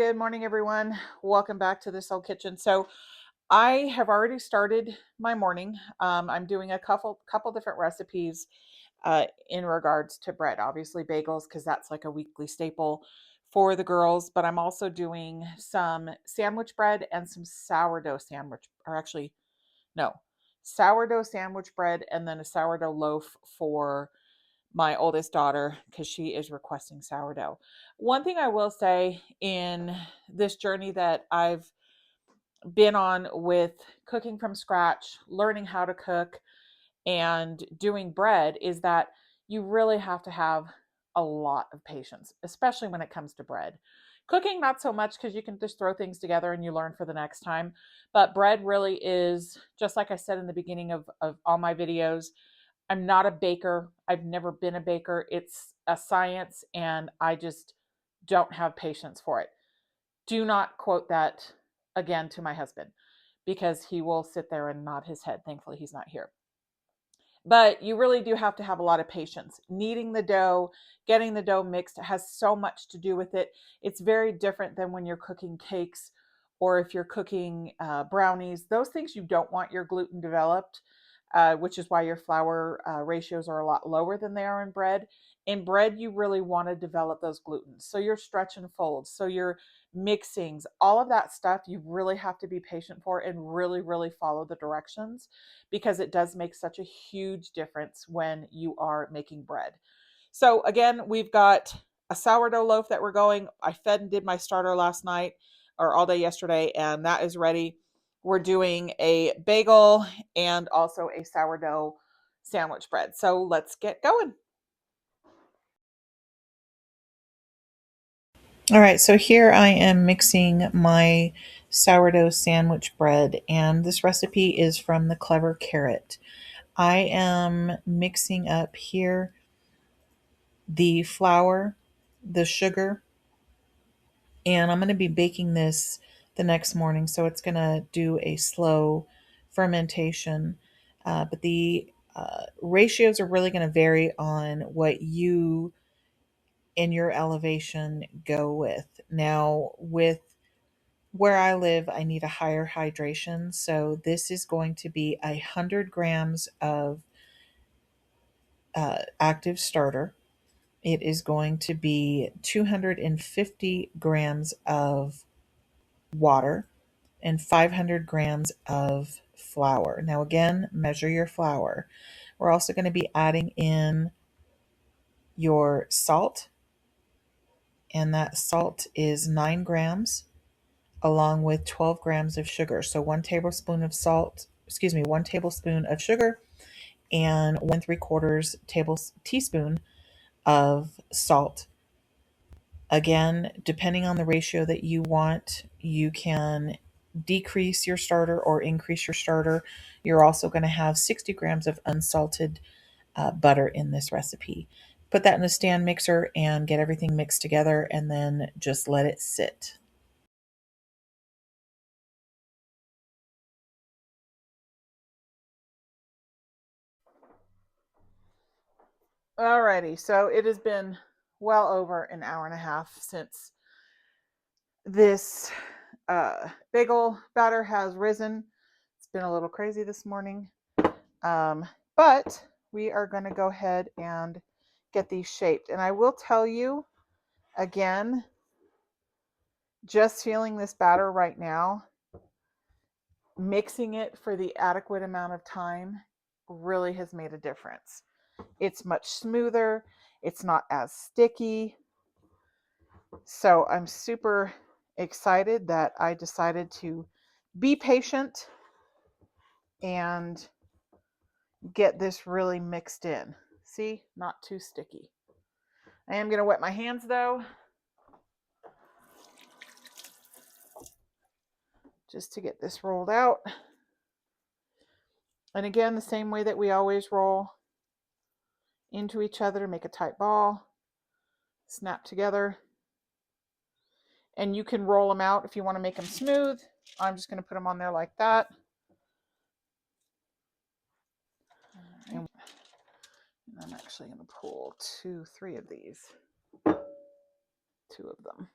Good morning, everyone. Welcome back to This Old Kitchen. So I have already started my morning. I'm doing a couple different recipes in regards to bread. Obviously, bagels because that's like a weekly staple for the girls. But I'm also doing some sandwich bread and some sourdough sandwich, or actually, no, sourdough sandwich bread and then a sourdough loaf for my oldest daughter because she is requesting sourdough. One thing I will say in this journey that I've been on with cooking from scratch, learning how to cook, and doing bread is that you really have to have a lot of patience, especially when it comes to bread. Cooking, not so much because you can just throw things together and you learn for the next time. But bread really is, just like I said in the beginning of all my videos, I'm not a baker. I've never been a baker. It's a science, and I just don't have patience for it. Do not quote that again to my husband because he will sit there and nod his head. Thankfully, he's not here. But you really do have to have a lot of patience. Kneading the dough, getting the dough mixed has so much to do with it. It's very different than when you're cooking cakes or if you're cooking brownies. Those things you don't want your gluten developed, which is why your flour ratios are a lot lower than they are in bread. In bread, you really want to develop those glutens. So your stretch and folds, so your mixings, all of that stuff, you really have to be patient for and really, really follow the directions because it does make such a huge difference when you are making bread. So again, we've got a sourdough loaf that we're going. I fed and did my starter last night or all day yesterday, and that is ready. We're doing a bagel and also a sourdough sandwich bread. So let's get going. All right, so here I am mixing my sourdough sandwich bread, and this recipe is from the Clever Carrot. I am mixing up here the flour, the sugar, and I'm going to be baking this the next morning. So it's going to do a slow fermentation. But the ratios are really going to vary on what you in your elevation go with. Now, with where I live, I need a higher hydration. So this is going to be 100 grams of active starter. It is going to be 250 grams of water and 500 grams of flour. Now, again, measure your flour. We're also going to be adding in your salt, and that salt is 9 grams along with 12 grams of sugar. So 1 tablespoon of salt, 1 tablespoon of sugar, and 1 3/4 teaspoon of salt. Again, depending on the ratio that you want, you can decrease your starter or increase your starter. You're also going to have 60 grams of unsalted butter in this recipe. Put that in a stand mixer and get everything mixed together and then just let it sit. Alrighty, so it has been well over an hour and a half since this bagel batter has risen. It's been a little crazy this morning, but we are going to go ahead and get these shaped. And I will tell you again, just feeling this batter right now, mixing it for the adequate amount of time really has made a difference. It's much smoother. It's not as sticky. So I'm super excited that I decided to be patient and get this really mixed in. See, not too sticky. I am going to wet my hands though, just to get this rolled out. And again, the same way that we always roll into each other to make a tight ball, snap together. And you can roll them out if you want to make them smooth. I'm just going to put them on there like that. And I'm actually going to pull 3 of these. 2 of them.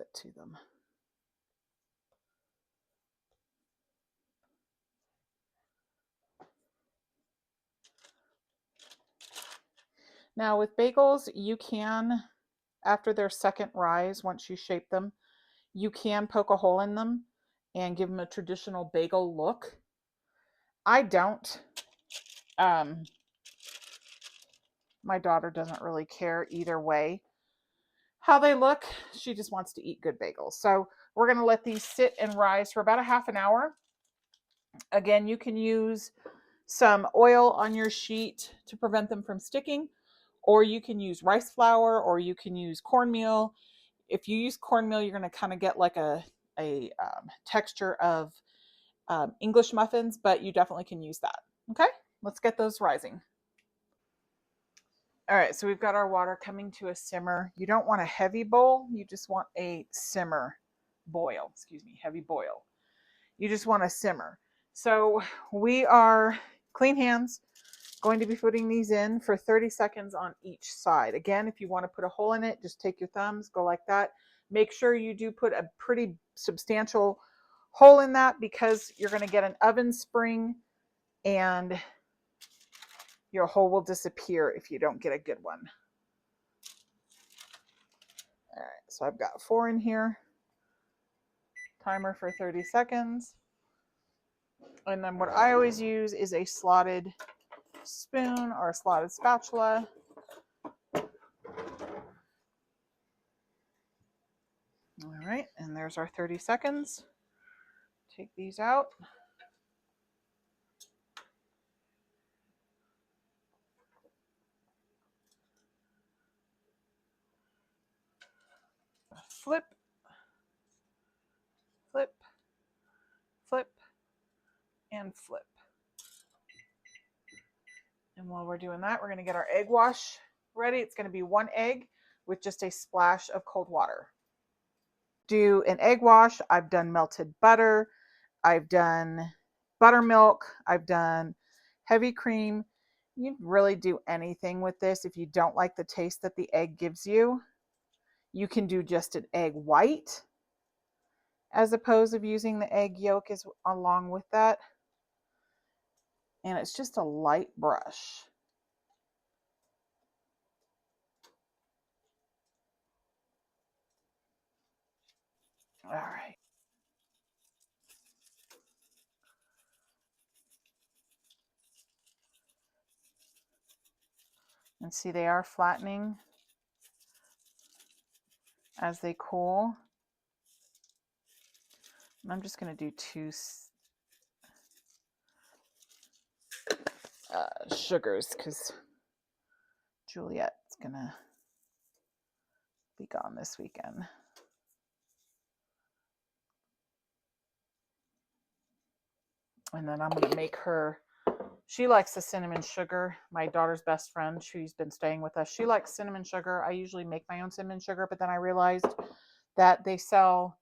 it to them. Now with bagels, you can, after their second rise, once you shape them, you can poke a hole in them and give them a traditional bagel look. I don't. My daughter doesn't really care either way how they look. She just wants to eat good bagels. So we're going to let these sit and rise for about a half an hour. Again, you can use some oil on your sheet to prevent them from sticking, or you can use rice flour, or you can use cornmeal. If you use cornmeal, you're going to kind of get like a texture of English muffins, but you definitely can use that. Okay, let's get those rising. All right, so we've got our water coming to a simmer. You don't want a heavy boil, you just want a heavy boil. You just want a simmer. So we are, clean hands, going to be putting these in for 30 seconds on each side. Again, if you want to put a hole in it, just take your thumbs, go like that. Make sure you do put a pretty substantial hole in that, because you're going to get an oven spring and your hole will disappear if you don't get a good one. All right, so I've got 4 in here. Timer for 30 seconds. And then what I always use is a slotted spoon or a slotted spatula. All right, and there's our 30 seconds. Take these out. Flip, flip, flip, and flip. And while we're doing that, we're going to get our egg wash ready. It's going to be 1 egg with just a splash of cold water. Do an egg wash. I've done melted butter. I've done buttermilk. I've done heavy cream. You can really do anything with this. If you don't like the taste that the egg gives you, you can do just an egg white as opposed to using the egg yolk as along with that. And it's just a light brush. All right. And see, they are flattening as they cool. And I'm just going to do 2 sugars because Juliet's going to be gone this weekend. And then I'm going to make her, she likes the cinnamon sugar. My daughter's best friend, she's been staying with us, she likes cinnamon sugar. I usually make my own cinnamon sugar, but then I realized that they sell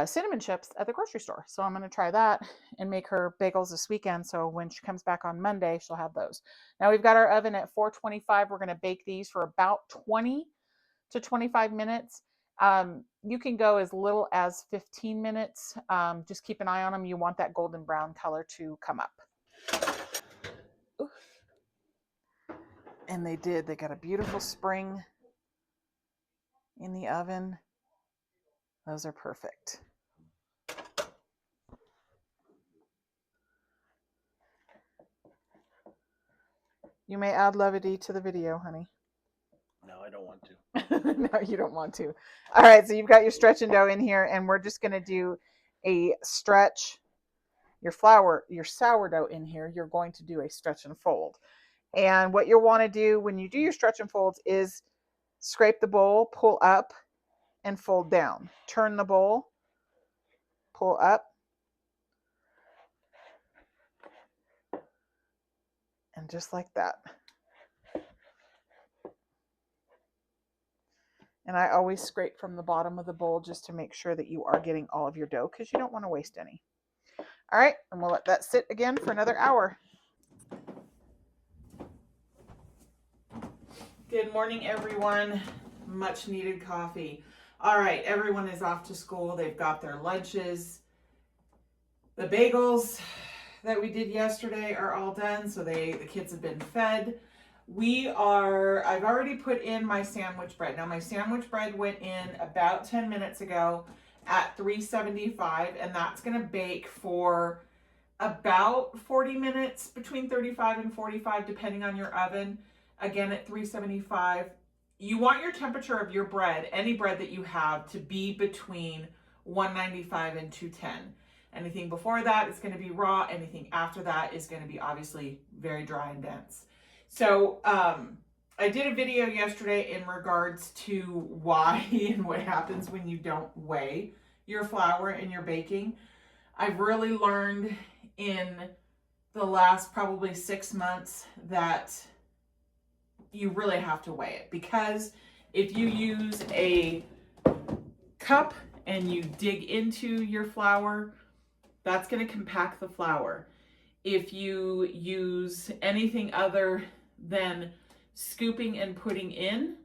cinnamon chips at the grocery store. So I'm going to try that and make her bagels this weekend. So when she comes back on Monday, she'll have those. Now we've got our oven at 425. We're going to bake these for about 20 to 25 minutes. You can go as little as 15 minutes. Just keep an eye on them. You want that golden brown color to come up. Oof. And they did. They got a beautiful spring in the oven. Those are perfect. You may add levity to the video, honey. No, I don't want to. No, you don't want to. All right, so you've got your stretching dough in here, and we're just going to do a stretch. Your sourdough in here, you're going to do a stretch and fold. And what you'll want to do when you do your stretch and folds is scrape the bowl, pull up, and fold down. Turn the bowl, pull up, and just like that. And I always scrape from the bottom of the bowl just to make sure that you are getting all of your dough, because you don't want to waste any. All right, and we'll let that sit again for another hour. Good morning, everyone. Much needed coffee. All right, everyone is off to school. They've got their lunches. The bagels that we did yesterday are all done, so the kids have been fed. I've already put in my sandwich bread. Now my sandwich bread went in about 10 minutes ago at 375, and that's gonna bake for about 40 minutes, between 35 and 45, depending on your oven. Again, at 375. You want your temperature of your bread, any bread that you have, to be between 195 and 210. Anything before that is going to be raw. Anything after that is going to be obviously very dry and dense. So I did a video yesterday in regards to why and what happens when you don't weigh your flour and your baking. I've really learned in the last probably 6 months that you really have to weigh it, because if you use a cup and you dig into your flour, that's going to compact the flour. If you use anything other than scooping and putting in,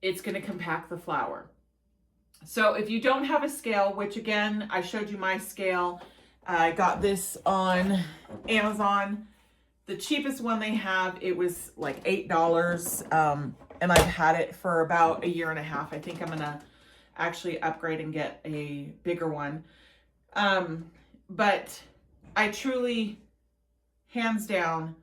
it's going to compact the flour. So if you don't have a scale, which again, I showed you my scale, I got this on Amazon. The cheapest one they have, it was like $8, and I've had it for about a year and a half. I think I'm gonna actually upgrade and get a bigger one. But I truly, hands down,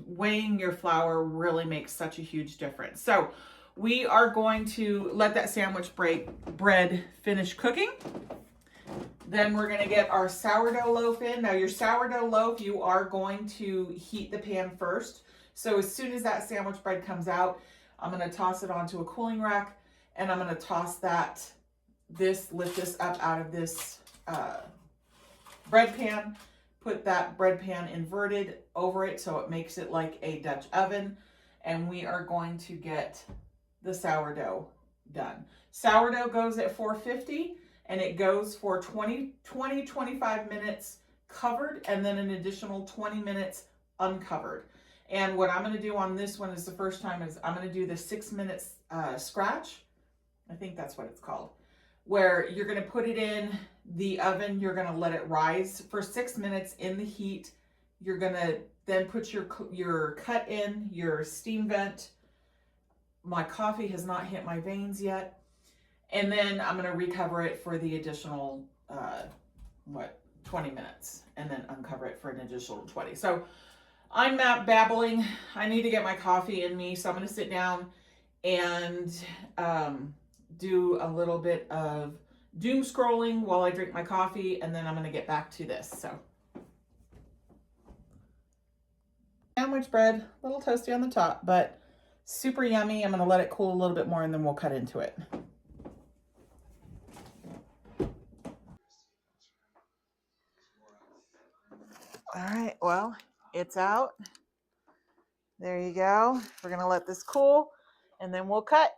weighing your flour really makes such a huge difference. So we are going to let that sandwich bread finish cooking. Then we're going to get our sourdough loaf in. Now your sourdough loaf, you are going to heat the pan first. So as soon as that sandwich bread comes out, I'm going to toss it onto a cooling rack, and I'm going to toss lift this up out of this bread pan, put that bread pan inverted over it so it makes it like a Dutch oven, and we are going to get the sourdough done. Sourdough goes at 450. And it goes for 25 minutes covered, and then an additional 20 minutes uncovered. And what I'm going to do on this one is the first time is I'm going to do the 6 minutes scratch. I think that's what it's called. Where you're going to put it in the oven. You're going to let it rise for 6 minutes in the heat. You're going to then put your cut in, your steam vent. My coffee has not hit my veins yet. And then I'm going to recover it for the additional, 20 minutes, and then uncover it for an additional 20. So I'm not babbling. I need to get my coffee in me. So I'm going to sit down and do a little bit of doom scrolling while I drink my coffee, and then I'm going to get back to this. So sandwich bread, a little toasty on the top, but super yummy. I'm going to let it cool a little bit more, and then we'll cut into it. All right, well, it's out. There you go. We're going to let this cool, and then we'll cut.